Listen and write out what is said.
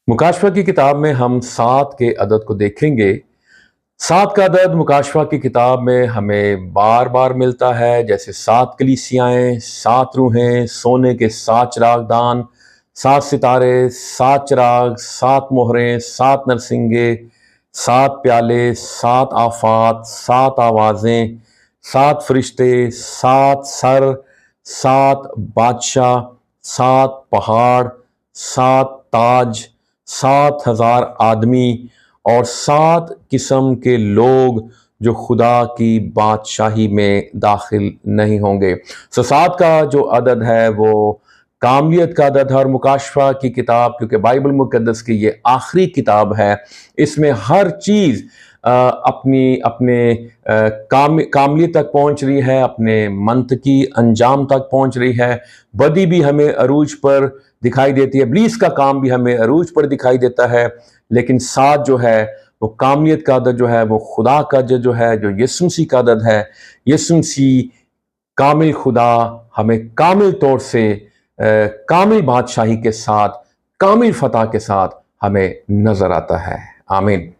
मुकाशफा की किताब में हम 7 के अदद को देखेंगे। 7 का अदद मुकाशफा की किताब में हमें बार बार मिलता है, जैसे 7 कलीसियाएं, 7 रूहें, सोने के 7 चिरागदान, 7 सितारे, 7 चिराग, 7 मोहरें, 7 नरसिंगे, 7 प्याले, 7 आफात, 7 आवाजें, 7 फरिश्ते, 7 सर, 7 बादशाह, 7 पहाड़, 7 ताज, 7,000 आदमी और 7 किस्म के लोग जो खुदा की बादशाही में दाखिल नहीं होंगे। 7 का जो अदद है वो कामलियत का अदद है। और मुकाशफा की किताब, क्योंकि बाइबल मुकद्दस की ये आखिरी किताब है, इसमें हर चीज़ अपनी अपने कामलियत तक पहुंच रही है, अपने मंतकी अंजाम तक पहुंच रही है। बदी भी हमें अरूज पर दिखाई देती है, इब्लीस का काम भी हमें अरूज पर दिखाई देता है, लेकिन 7 जो है वो कामलियत का अदद जो है वो खुदा का जो है, जो यीशु मसीह का अदद है। यीशु मसीह कामिल खुदा हमें कामिल तौर से कामिल बादशाही के साथ, कामिल फतह के साथ हमें नजर आता है। आमीन।